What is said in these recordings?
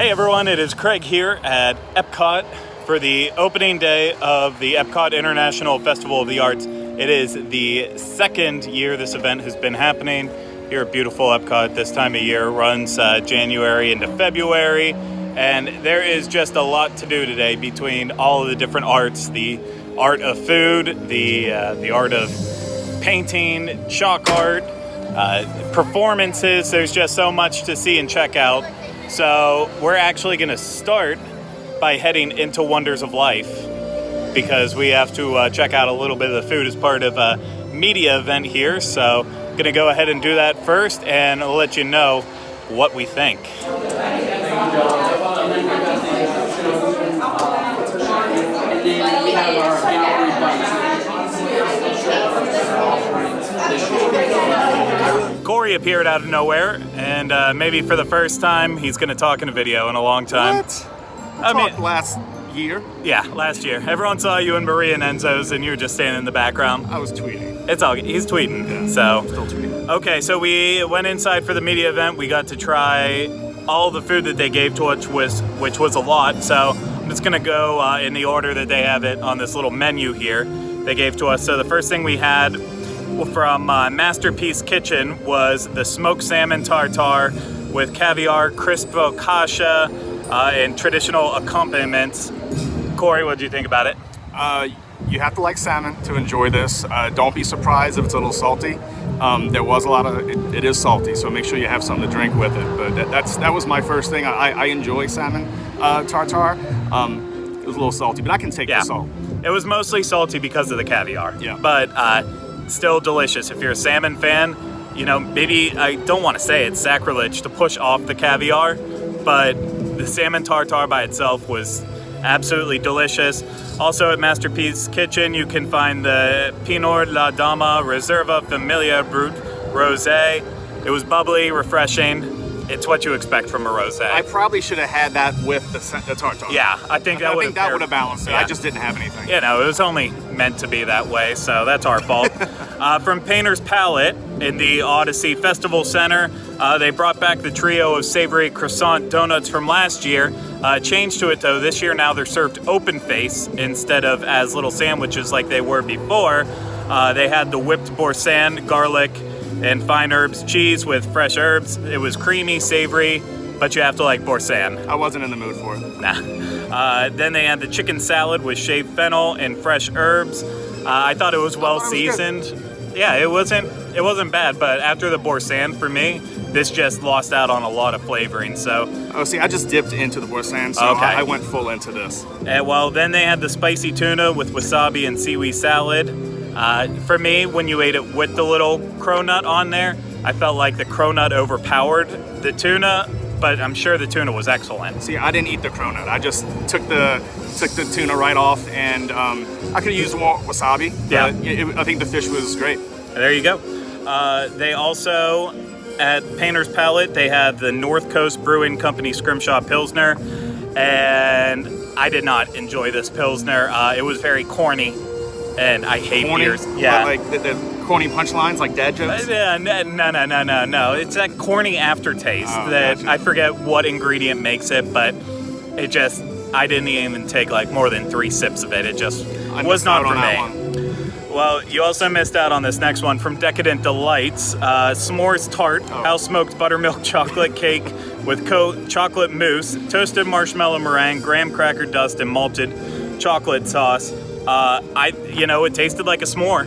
Hey everyone, it is Craig here at Epcot for the opening day of the Epcot International Festival of the Arts. It is the second year this event has been happening here at beautiful Epcot. This time of year runs January into February, and there is just a lot to do today between all of the different arts, the art of food, the art of painting, chalk art, performances. There's just so much to see and check out. So we're actually going to start by heading into Wonders of Life because we have to check out a little bit of the food as part of a media event here. So I'm going to go ahead and do that first, and I'll let you know what we think. Corey appeared out of nowhere, and maybe for the first time, he's going to talk in a video in a long time. What? I mean, last year. Yeah, last year. Everyone saw you and Maria and Enzo's, and you were just standing in the background. I was tweeting. It's all good. He's tweeting, yeah, so. Still tweeting. Okay, so we went inside for the media event. We got to try all the food that they gave to us, which was a lot. So I'm just going to go in the order that they have it on this little menu here they gave to us. So the first thing we had from Masterpiece Kitchen was the smoked salmon tartare with caviar, crisp focaccia, and traditional accompaniments. Corey, what did you think about it? You have to like salmon to enjoy this. Don't be surprised if it's a little salty. There was a lot of it is salty, so make sure you have something to drink with it. But that was my first thing. I enjoy salmon tartare. It was a little salty, but I can take the salt. It was mostly salty because of the caviar. Yeah. But still delicious. If you're a salmon fan, you know, maybe I don't want to say it's sacrilege to push off the caviar, but the salmon tartare by itself was absolutely delicious. Also at Masterpiece Kitchen, you can find the Pinot La Dama Reserva Familia Brut Rosé. It was bubbly, refreshing. It's what you expect from a rosé. I probably should have had that with the tartare. Yeah, I think that would have balanced it. Yeah. I just didn't have anything. You know, it was only meant to be that way, so that's our fault. From Painter's Palette in the Odyssey Festival Center, they brought back the trio of savory croissant donuts from last year. Changed to it though, this year now they're served open face instead of as little sandwiches like they were before. They had the whipped boursin, garlic, and fine herbs cheese with fresh herbs. It was creamy, savory, but you have to like boursin. I wasn't in the mood for it. Nah. Then they had the chicken salad with shaved fennel and fresh herbs. I thought it was well seasoned. Yeah, it wasn't bad, but after the boursin, for me, this just lost out on a lot of flavoring. So. Oh, see, I just dipped into the boursin, so okay. I went full into this. Well, then they had the spicy tuna with wasabi and seaweed salad. For me, when you ate it with the little cronut on there, I felt like the cronut overpowered the tuna, but I'm sure the tuna was excellent. See, I didn't eat the cronut. I just took the tuna right off, and I could have used more wasabi. Yeah. I think the fish was great. There you go. They also, at Painter's Palette, they had the North Coast Brewing Company Scrimshaw Pilsner, and I did not enjoy this Pilsner. It was very corny. And I hate corny beers. Yeah. Like the corny punchlines, like dad jokes? No. It's that corny aftertaste that gotcha. I forget what ingredient makes it, but it just, I didn't even take like more than 3 sips of it. It just was not for me. Well, you also missed out on this next one from Decadent Delights. S'mores Tart, house-smoked buttermilk chocolate cake with chocolate mousse, toasted marshmallow meringue, graham cracker dust, and malted chocolate sauce. It tasted like a s'more,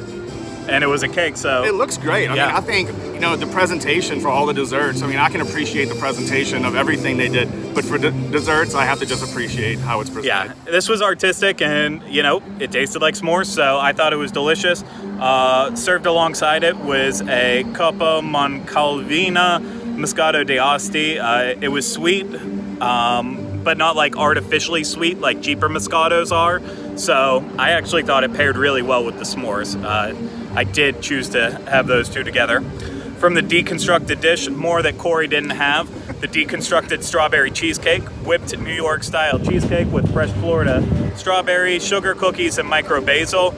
and it was a cake, so. It looks great. I mean, I think, the presentation for all the desserts, I can appreciate the presentation of everything they did, but for desserts, I have to just appreciate how it's presented. Yeah, this was artistic, and, it tasted like s'mores, so I thought it was delicious. Served alongside it was a Coppa Moncalvina Moscato d'Asti. It was sweet, but not like artificially sweet like cheaper Moscatos are. So I actually thought it paired really well with the s'mores. I did choose to have those two together. From the deconstructed dish, more that Corey didn't have, the deconstructed strawberry cheesecake, whipped New York style cheesecake with fresh Florida strawberries, sugar cookies, and micro basil.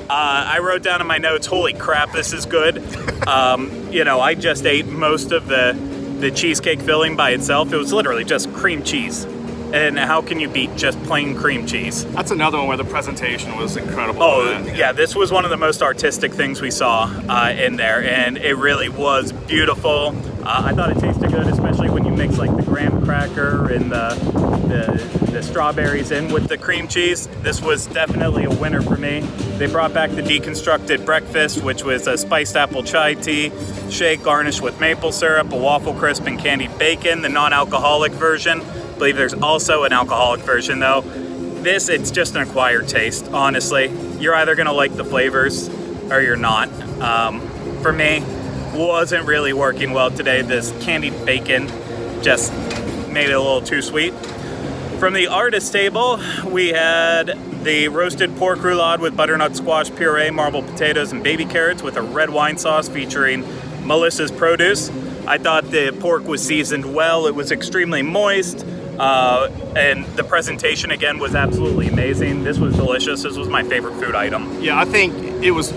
I wrote down in my notes, holy crap, this is good. I just ate most of the the cheesecake filling by itself, it was literally just cream cheese. And how can you beat just plain cream cheese? That's another one where the presentation was incredible. Oh, yeah, this was one of the most artistic things we saw in there, and it really was beautiful. I thought it tasted good, especially when you mix like the graham cracker and the strawberries in with the cream cheese. This was definitely a winner for me. They brought back the deconstructed breakfast, which was a spiced apple chai tea shake garnished with maple syrup, a waffle crisp, and candied bacon, the non-alcoholic version. I believe there's also an alcoholic version though. This, it's just an acquired taste, honestly. You're either gonna like the flavors or you're not. For me, wasn't really working well today. This candied bacon just made it a little too sweet. From the artist table, we had the roasted pork roulade with butternut squash puree, marbled potatoes, and baby carrots with a red wine sauce featuring Melissa's produce. I thought the pork was seasoned well. It was extremely moist. And the presentation again was absolutely amazing. This was delicious. This was my favorite food item. Yeah, I think it was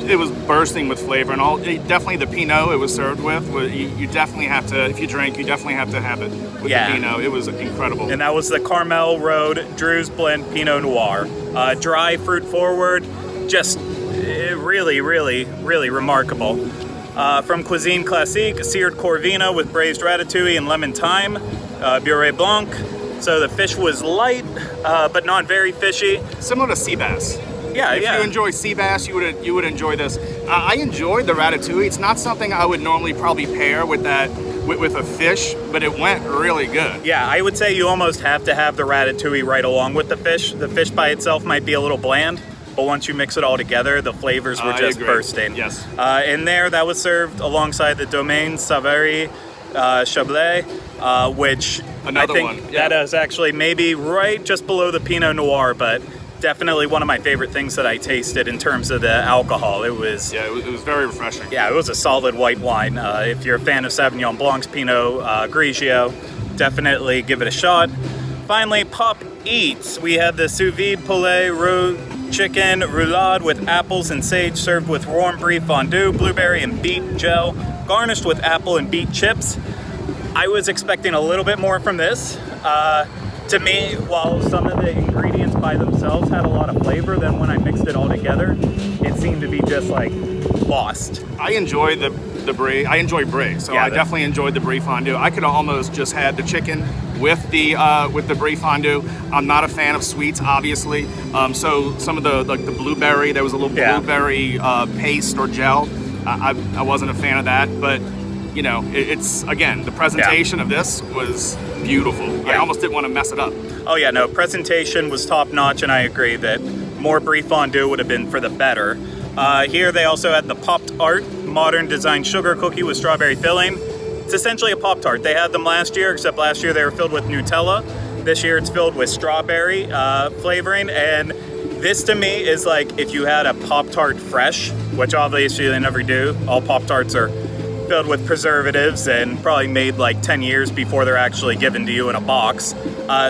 bursting with flavor and all. Definitely the Pinot it was served with. You definitely have to, if you drink, you definitely have to have it with the Pinot. It was incredible. And that was the Carmel Road Drew's Blend Pinot Noir. Dry, fruit forward, just really, really, really remarkable. From Cuisine Classique, seared Corvina with braised ratatouille and lemon thyme, Beurre Blanc. So the fish was light, but not very fishy. Similar to sea bass. Yeah, if you enjoy sea bass, you would enjoy this. I enjoyed the ratatouille. It's not something I would normally probably pair with a fish, but it went really good. Yeah, I would say you almost have to have the ratatouille right along with the fish. The fish by itself might be a little bland, but once you mix it all together, the flavors were just bursting. Yes. In there, that was served alongside the Domaine Savary Chablais, which Another I think one. Yeah. that is actually maybe right just below the Pinot Noir, but definitely one of my favorite things that I tasted in terms of the alcohol. It was very refreshing. Yeah, it was a solid white wine. If you're a fan of Sauvignon Blanc's Pinot Grigio, definitely give it a shot. Finally, Pop Eats. We had the sous vide poulet chicken roulade with apples and sage, served with warm brie fondue, blueberry and beet gel, garnished with apple and beet chips. I was expecting a little bit more from this. To me, while some of the ingredients by themselves had a lot of flavor, then when I mixed it all together, it seemed to be just like lost. I enjoy the brie. I enjoy brie, so I definitely enjoyed the brie fondue. I could almost just had the chicken with the brie fondue. I'm not a fan of sweets, obviously. So some of the blueberry, there was a little blueberry paste or gel. I wasn't a fan of that, but you know, it's again, the presentation of this was beautiful. I almost didn't want to mess it up. Oh yeah, no, presentation was top notch, and I agree that more brie fondue would have been for the better. Here they also had the Popped Art modern design sugar cookie with strawberry filling. It's essentially a Pop-Tart. They had them last year, except last year they were filled with Nutella. This year it's filled with strawberry flavoring, and this to me is like if you had a Pop-Tart fresh, which obviously they never do. All Pop-Tarts are filled with preservatives and probably made like 10 years before they're actually given to you in a box.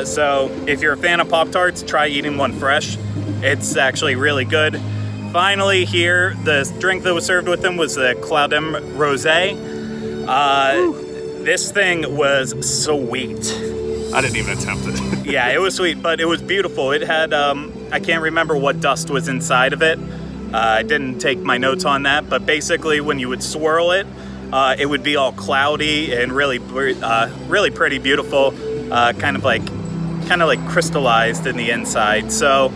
So if you're a fan of Pop-Tarts, try eating one fresh. It's actually really good. Finally here, the drink that was served with them was the Claudem Rosé. This thing was sweet. I didn't even attempt it. Yeah, it was sweet, but it was beautiful. It had, I can't remember what dust was inside of it. I didn't take my notes on that, but basically when you would swirl it, it would be all cloudy and really pretty, beautiful, kind of like crystallized in the inside. So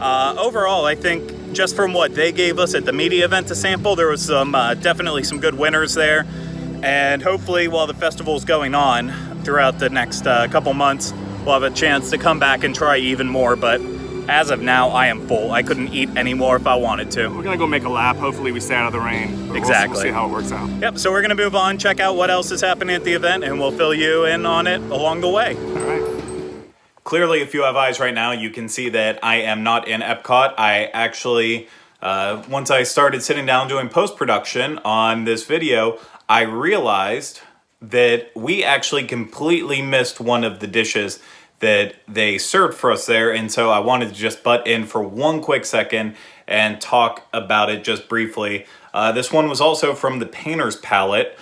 overall, I think just from what they gave us at the media event to sample, there was some definitely some good winners there. And hopefully while the festival's going on throughout the next couple months, we'll have a chance to come back and try even more. But as of now, I am full. I couldn't eat any more if I wanted to. We're gonna go make a lap. Hopefully we stay out of the rain. Exactly. We'll see how it works out. Yep, so we're gonna move on, check out what else is happening at the event, and we'll fill you in on it along the way. All right. Clearly, if you have eyes right now, you can see that I am not in Epcot. I actually, once I started sitting down doing post-production on this video, I realized that we actually completely missed one of the dishes that they served for us there, and so I wanted to just butt in for one quick second and talk about it just briefly. This one was also from the Painter's Palette,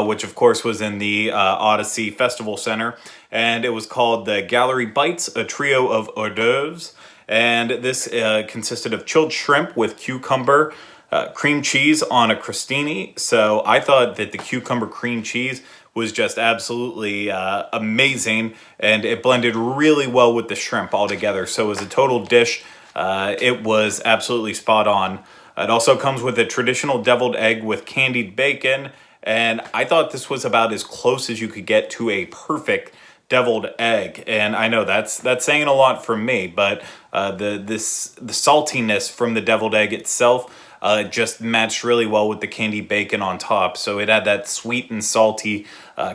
which of course was in the Odyssey Festival Center, and it was called the Gallery Bites, a trio of hors d'oeuvres. And this consisted of chilled shrimp with cucumber, cream cheese on a crostini. So I thought that the cucumber cream cheese was just absolutely amazing, and it blended really well with the shrimp altogether. So as a total dish, it was absolutely spot on. It also comes with a traditional deviled egg with candied bacon, and I thought this was about as close as you could get to a perfect deviled egg. And I know that's saying a lot from me, but the saltiness from the deviled egg itself just matched really well with the candy bacon on top. So it had that sweet and salty,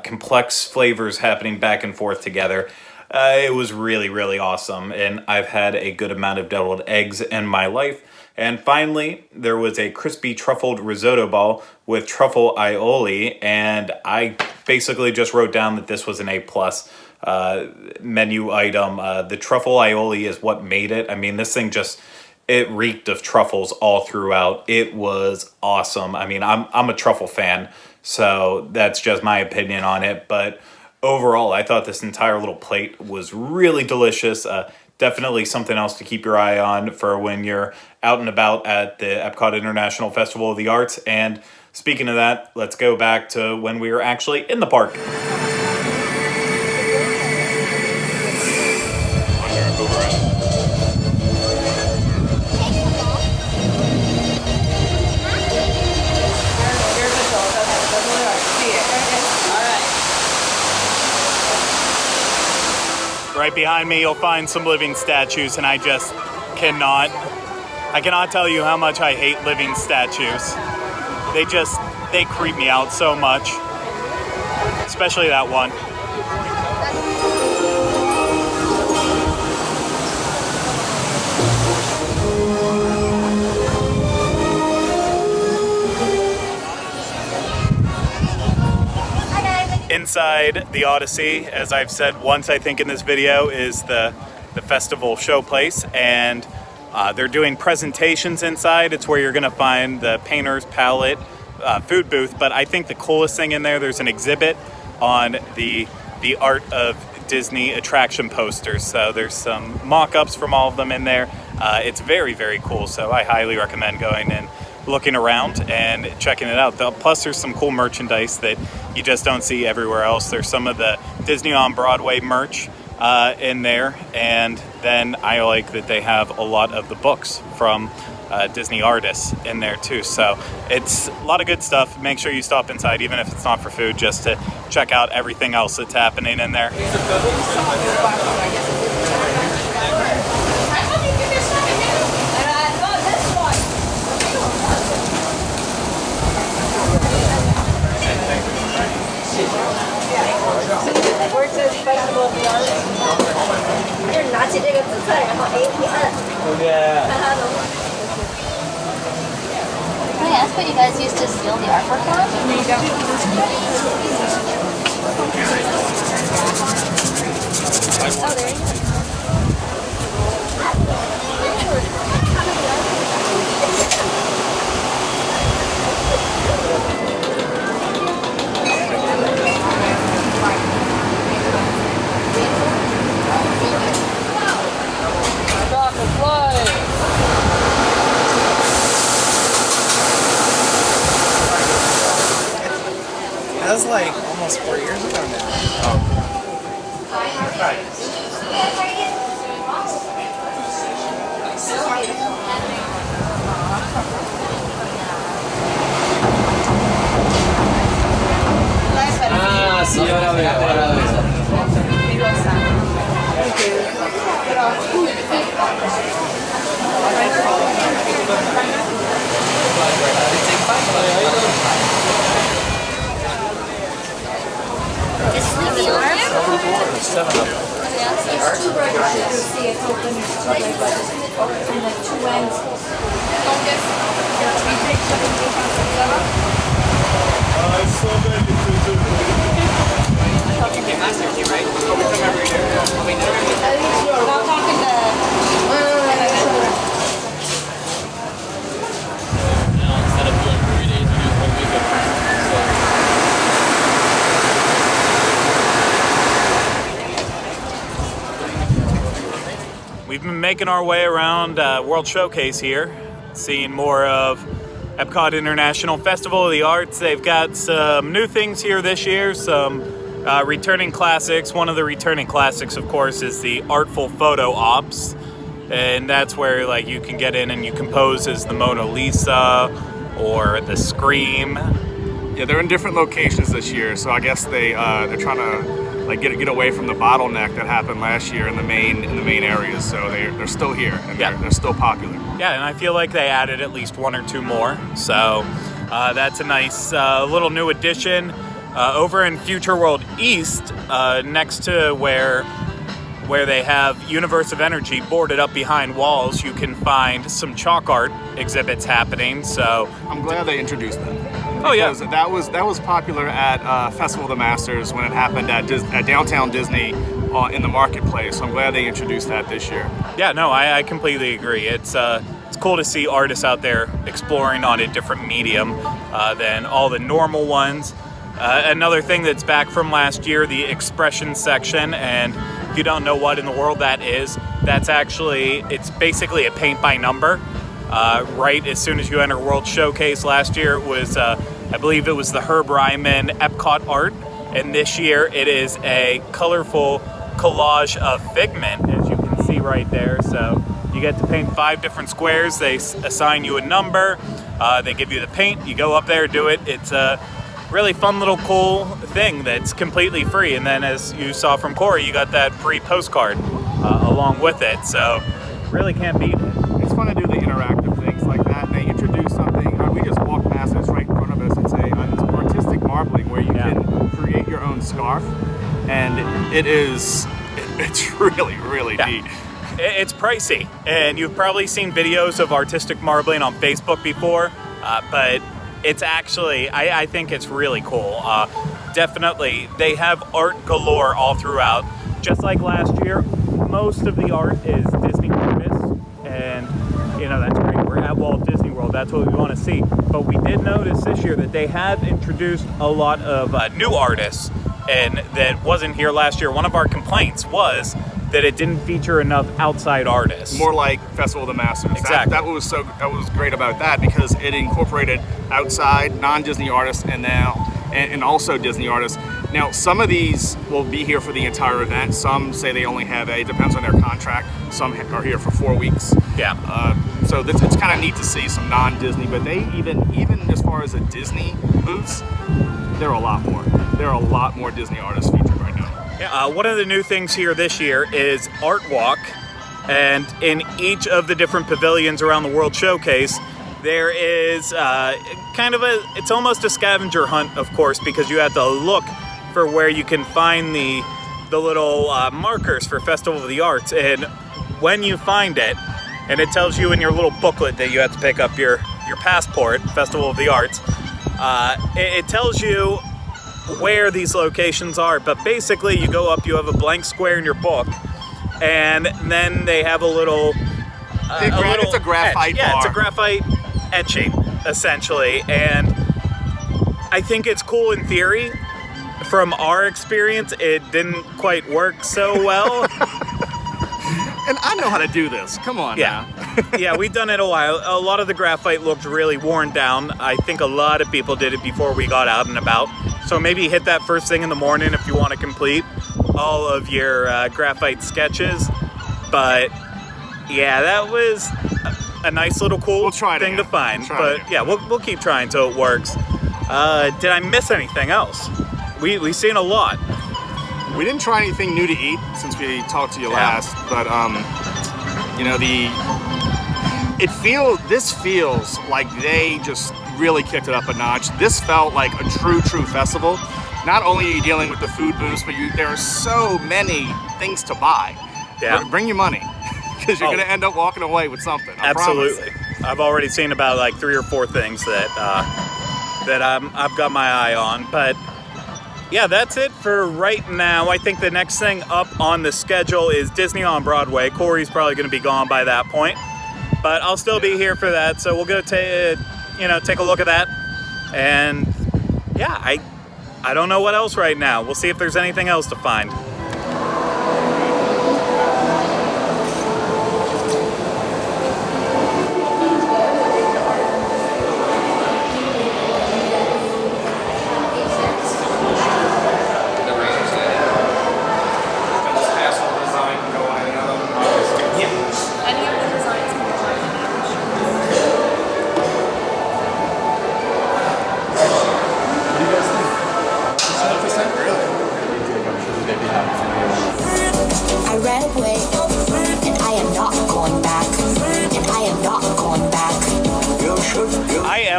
complex flavors happening back and forth together. It was really, really awesome, and I've had a good amount of deviled eggs in my life. And finally, there was a crispy truffled risotto ball with truffle aioli, and I basically just wrote down that this was an A+ menu item. The truffle aioli is what made it. I mean, this thing just, it reeked of truffles all throughout. It was awesome. I mean, I'm a truffle fan, so that's just my opinion on it. But overall, I thought this entire little plate was really delicious. Definitely something else to keep your eye on for when you're out and about at the Epcot International Festival of the Arts. And speaking of that, let's go back to when we were actually in the park. Right behind me, you'll find some living statues, and I just cannot tell you how much I hate living statues. They creep me out so much, especially that one. Inside the Odyssey, as I've said once I think in this video, is the festival showplace, and they're doing presentations inside. It's where you're gonna find the painter's palette food booth, but I think the coolest thing in there's an exhibit on the art of Disney attraction posters. So there's some mock-ups from all of them in there. It's very, very cool, so I highly recommend going and looking around and checking it out. Plus there's some cool merchandise that you just don't see everywhere else. There's some of the Disney on Broadway merch in there, and then I like that they have a lot of the books from Disney artists in there too. So it's a lot of good stuff. Make sure you stop inside, even if it's not for food, just to check out everything else that's happening in there. Where it says Festival of the Arts. 就是拿起这个紫色，然后一按。看它能。Can I ask what you guys used to steal the artwork from? Oh, there you go. That was like almost 4 years ago now. Ah, sí, ahora veo. Is Sleepy on it? Seven of them. It's two burgers. You'll see it's open. It's like and like two ends. Not talking Instead of doing 3 days, we do a whole week of making our way around World Showcase here, seeing more of Epcot International Festival of the Arts. They've got some new things here this year, some returning classics. One of the returning classics, of course, is the Artful Photo Ops. And that's where like you can get in and you can pose as the Mona Lisa or the Scream. Yeah, they're in different locations this year, so I guess they're trying to like get away from the bottleneck that happened last year in the main areas. So they're still here and they're still popular. Yeah, and I feel like they added at least one or two more. So that's a nice little new addition. Over in Future World East, next to where they have Universe of Energy boarded up behind walls, you can find some chalk art exhibits happening. So I'm glad they introduced them. Oh yeah, because that was popular at Festival of the Masters when it happened at Downtown Disney in the marketplace. So I'm glad they introduced that this year. Yeah, no, I completely agree. It's cool to see artists out there exploring on a different medium than all the normal ones. Another thing that's back from last year, the expression section, and if you don't know what in the world that is, it's basically a paint by number. Right as soon as you enter World Showcase last year, it was, I believe it was the Herb Ryman Epcot art, and this year it is a colorful collage of Figment, as you can see right there. So you get to paint 5 different squares. They assign you a number. They give you the paint. You go up there, do it. It's a really fun little cool thing that's completely free. And then as you saw from Corey, you got that free postcard along with it. So really can't beat it. It's fun to do the interactive things like that. They introduce something. We just walked past it. It's right in front of us. It's artistic marbling where you can create your own scarf, and it's really neat. It's pricey, and you've probably seen videos of artistic marbling on Facebook before, but it's actually, I think it's really cool. Definitely, they have art galore all throughout. Just like last year, most of the art is Disney artists, and that's great. We're at Walt Disney World, that's what we want to see. But we did notice this year that they have introduced a lot of new artists, and that wasn't here last year. One of our complaints was that it didn't feature enough outside artists. More like Festival of the Masters. Exactly. That was great about that, because it incorporated outside non-Disney artists and also Disney artists. Now, some of these will be here for the entire event. Some say they only have it depends on their contract. Some are here for 4 weeks. Yeah. So it's kind of neat to see some non-Disney, but they even as far as the Disney booths, there are a lot more. There are a lot more Disney artists featured right now. Yeah, one of the new things here this year is Art Walk, and in each of the different pavilions around the World Showcase, there is it's almost a scavenger hunt, of course, because you have to look for where you can find the little markers for Festival of the Arts, and when you find it, and it tells you in your little booklet that you have to pick up your passport, Festival of the Arts, it tells you where these locations are, but basically you go up, you have a blank square in your book, and then they have a little it's a graphite bar. Yeah, it's a graphite etching, essentially, and I think it's cool in theory. From our experience, it didn't quite work so well. And I know how to do this. Come on now. Yeah, we've done it a while. A lot of the graphite looked really worn down. I think a lot of people did it before we got out and about. So maybe hit that first thing in the morning if you want to complete all of your graphite sketches. But yeah, that was a nice little cool thing to find. But yeah, we'll keep trying till it works. Did I miss anything else? We've seen a lot. We didn't try anything new to eat since we talked to you last, but this feels like they just really kicked it up a notch. This felt like a true festival. Not only are you dealing with the food booths, but there are so many things to buy. Yeah. Bring your money, because you're going to end up walking away with something. I Absolutely. promise. I've already seen about like 3 or 4 things that I've got my eye on, but yeah, that's it for right now. I think the next thing up on the schedule is Disney on Broadway. Corey's probably going to be gone by that point, but I'll still be here for that. So we'll go take a look at that. And yeah, I don't know what else right now. We'll see if there's anything else to find.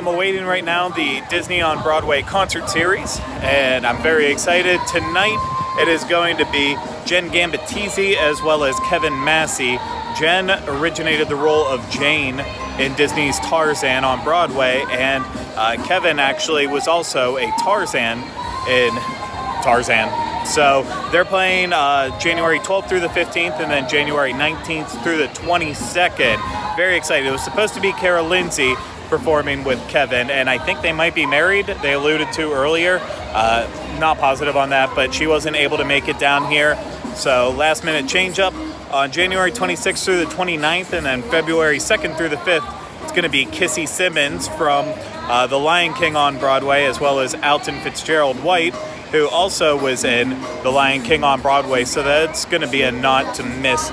am awaiting right now the Disney on Broadway concert series, and I'm very excited. Tonight it is going to be Jen Gambatese as well as Kevin Massey. Jen originated the role of Jane in Disney's Tarzan on Broadway, and Kevin actually was also a Tarzan in Tarzan. So they're playing January 12th through the 15th, and then January 19th through the 22nd. Very excited. It was supposed to be Cara Lindsay performing with Kevin, and I think they might be married. They alluded to earlier. Not positive on that, but she wasn't able to make it down here. So last minute change up on January 26th through the 29th, and then February 2nd through the 5th. It's going to be Kissy Simmons from The Lion King on Broadway, as well as Alton Fitzgerald White, who also was in The Lion King on Broadway. So that's going to be a not to miss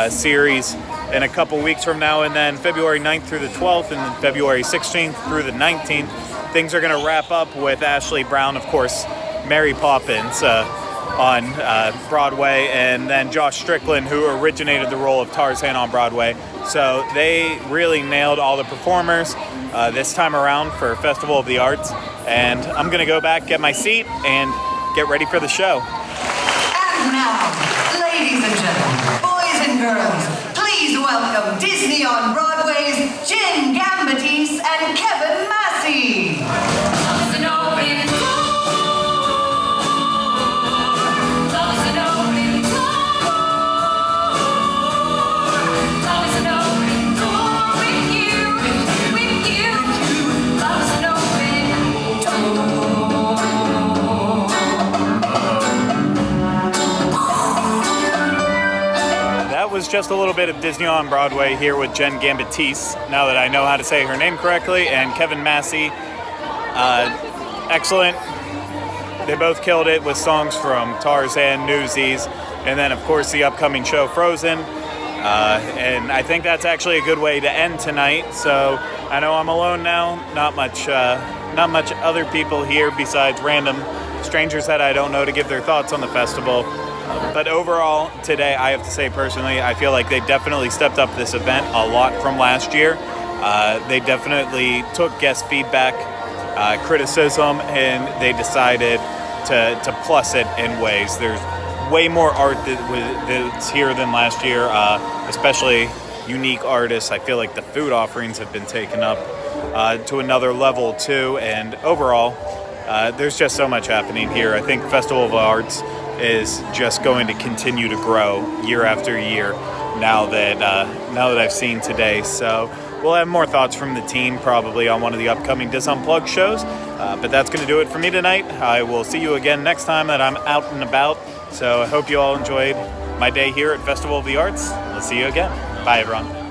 series in a couple weeks from now. And then February 9th through the 12th, and then February 16th through the 19th, things are going to wrap up with Ashley Brown, of course, Mary Poppins on Broadway, and then Josh Strickland, who originated the role of Tarzan on Broadway. So they really nailed all the performers this time around for Festival of the Arts. And I'm going to go back, get my seat, and get ready for the show. And now, ladies and gentlemen, boys and girls, please welcome Disney on Broadway's Jen Gambatese and Kevin Massey. Was just a little bit of Disney on Broadway here with Jen Gambatese, now that I know how to say her name correctly, and Kevin Massey. Excellent. They both killed it with songs from Tarzan, Newsies, and then of course the upcoming show Frozen. And I think that's actually a good way to end tonight. So I know I'm alone now, not much other people here besides random strangers that I don't know to give their thoughts on the festival. But overall, today, I have to say personally, I feel like they definitely stepped up this event a lot from last year. They definitely took guest feedback, criticism, and they decided to plus it in ways. There's way more art that's here than last year, especially unique artists. I feel like the food offerings have been taken up to another level too, and overall, there's just so much happening here. I think Festival of Arts is just going to continue to grow year after year now that I've seen today. So we'll have more thoughts from the team probably on one of the upcoming DIS Unplugged shows. But that's going to do it for me tonight. I will see you again next time that I'm out and about. So I hope you all enjoyed my day here at Festival of the Arts. We'll see you again. Bye, everyone.